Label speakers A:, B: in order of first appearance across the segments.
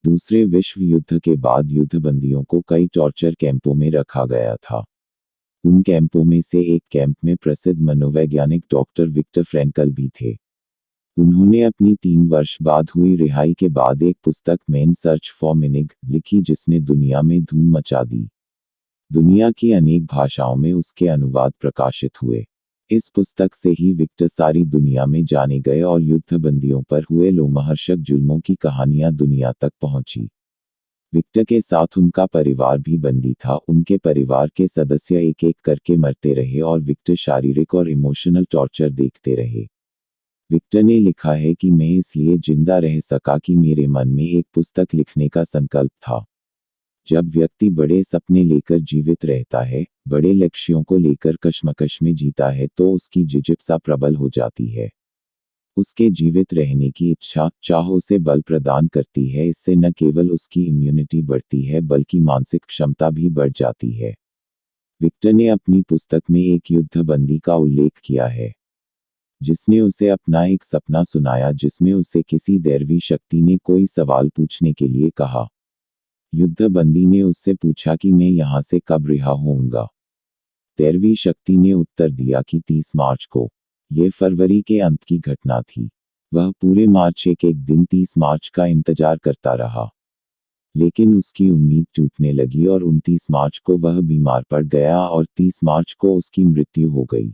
A: दूसरे विश्व युद्ध के बाद युद्धबंदियों को कई टॉर्चर कैंपों में रखा गया था। उन कैंपों में से एक कैंप में प्रसिद्ध मनोवैज्ञानिक डॉक्टर विक्टर फ्रैंकल भी थे। उन्होंने अपनी 3 वर्ष बाद हुई रिहाई के बाद एक पुस्तक मेन सर्च फॉर मीनिंग लिखी जिसने दुनिया में धूम मचा दी। दुनिया की अनेक भाषाओं में उसके अनुवाद प्रकाशित हुए। इस पुस्तक से ही विक्टर सारी दुनिया में जाने गए और युद्धबंदियों पर हुए लोमहर्षक जुल्मों की कहानियां दुनिया तक पहुंची। विक्टर के साथ उनका परिवार भी बंदी था। उनके परिवार के सदस्य एक एक करके मरते रहे और विक्टर शारीरिक और इमोशनल टॉर्चर देखते रहे। विक्टर ने लिखा है कि मैं इसलिए जिंदा रह सका कि मेरे मन में एक पुस्तक लिखने का संकल्प था। जब व्यक्ति बड़े सपने लेकर जीवित रहता है, बड़े लक्ष्यों को लेकर कश्मकश में जीता है तो उसकी जिज्ञासा प्रबल हो जाती है। उसके जीवित रहने की इच्छा, चाह उसे बल प्रदान करती है। इससे न केवल उसकी इम्यूनिटी बढ़ती है बल्कि मानसिक क्षमता भी बढ़ जाती है। विक्टर ने अपनी पुस्तक में एक युद्धबंदी का उल्लेख किया है जिसने उसे अपना एक सपना सुनाया जिसमें उसे किसी दैवी शक्ति ने कोई सवाल पूछने के लिए कहा। युद्धबंदी ने उससे पूछा कि मैं यहाँ से कब रिहा होऊंगा। दैवी शक्ति ने उत्तर दिया कि 30 मार्च को। यह फरवरी के अंत की घटना थी। वह पूरे मार्च एक दिन 30 मार्च का इंतजार करता रहा, लेकिन उसकी उम्मीद टूटने लगी और 29 मार्च को वह बीमार पड़ गया और 30 मार्च को उसकी मृत्यु हो गई।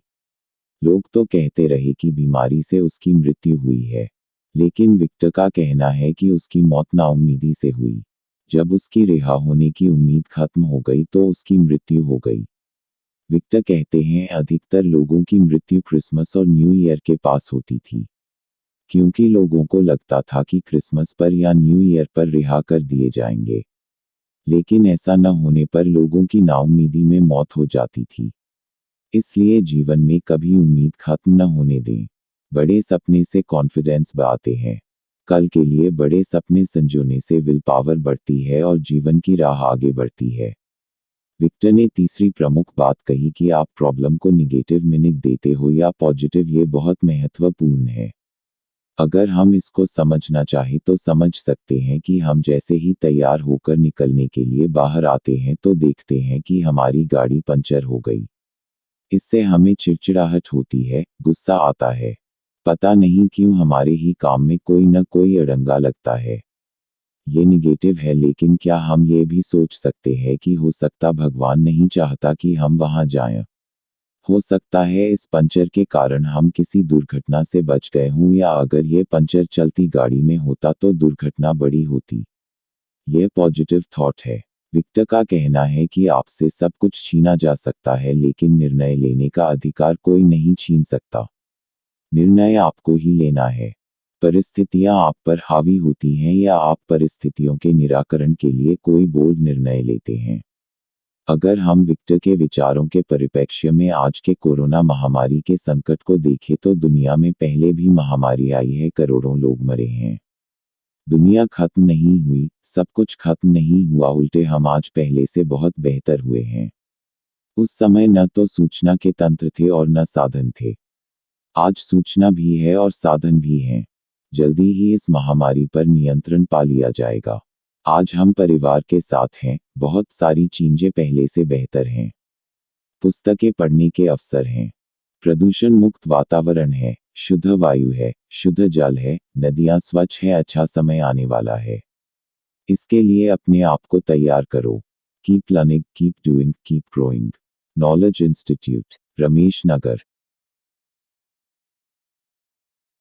A: लोग तो कहते रहे कि बीमारी से उसकी मृत्यु हुई है, लेकिन विक्टर का कहना है कि उसकी मौत नाउम्मीदी से हुई। जब उसकी रिहा होने की उम्मीद खत्म हो गई तो उसकी मृत्यु हो गई। विक्टर कहते हैं अधिकतर लोगों की मृत्यु क्रिसमस और न्यू ईयर के पास होती थी, क्योंकि लोगों को लगता था कि क्रिसमस पर या न्यू ईयर पर रिहा कर दिए जाएंगे। लेकिन ऐसा न होने पर लोगों की नाउम्मीदी में मौत हो जाती थी। इसलिए जीवन में कभी उम्मीद खत्म न होने दें। बड़े सपने से कॉन्फिडेंस बढ़ाते हैं। कल के लिए बड़े सपने संजोने से विल पावर बढ़ती है और जीवन की राह आगे बढ़ती है। विक्टर ने तीसरी प्रमुख बात कही कि आप प्रॉब्लम को निगेटिव मीनिंग देते हो या पॉजिटिव, ये बहुत महत्वपूर्ण है। अगर हम इसको समझना चाहें तो समझ सकते हैं कि हम जैसे ही तैयार होकर निकलने के लिए बाहर आते हैं तो देखते हैं कि हमारी गाड़ी पंचर हो गई। इससे हमें चिड़चिड़ाहट होती है, गुस्सा आता है। पता नहीं क्यों हमारे ही काम में कोई न कोई अड़ंगा लगता है। ये निगेटिव है, लेकिन क्या हम ये भी सोच सकते हैं कि हो सकता भगवान नहीं चाहता कि हम वहां जाएं? हो सकता है इस पंचर के कारण हम किसी दुर्घटना से बच गए हों, या अगर ये पंचर चलती गाड़ी में होता तो दुर्घटना बड़ी होती। यह पॉजिटिव थॉट है। विक्टर का कहना है कि आपसे सब कुछ छीना जा सकता है लेकिन निर्णय लेने का अधिकार कोई नहीं छीन सकता। निर्णय आपको ही लेना है। परिस्थितियां आप पर हावी होती हैं या आप परिस्थितियों के निराकरण के लिए कोई बोल्ड निर्णय लेते हैं। अगर हम विक्टर के विचारों के परिप्रेक्ष्य में आज के कोरोना महामारी के संकट को देखें तो दुनिया में पहले भी महामारी आई है, करोड़ों लोग मरे हैं। दुनिया खत्म नहीं हुई, सब कुछ खत्म नहीं हुआ, उल्टे हम आज पहले से बहुत बेहतर हुए हैं। उस समय न तो सूचना के तंत्र थे और न साधन थे। आज सूचना भी है और साधन भी हैं। जल्दी ही इस महामारी पर नियंत्रण पा लिया जाएगा। आज हम परिवार के साथ हैं, बहुत सारी चीजें पहले से बेहतर हैं। पुस्तकें पढ़ने के अवसर हैं। प्रदूषण मुक्त वातावरण है, शुद्ध वायु है, शुद्ध जल है, नदियां स्वच्छ है, अच्छा समय आने वाला है। इसके लिए अपने आप को तैयार करो। Keep learning, keep doing, keep growing. Knowledge institute, Ramesh नगर।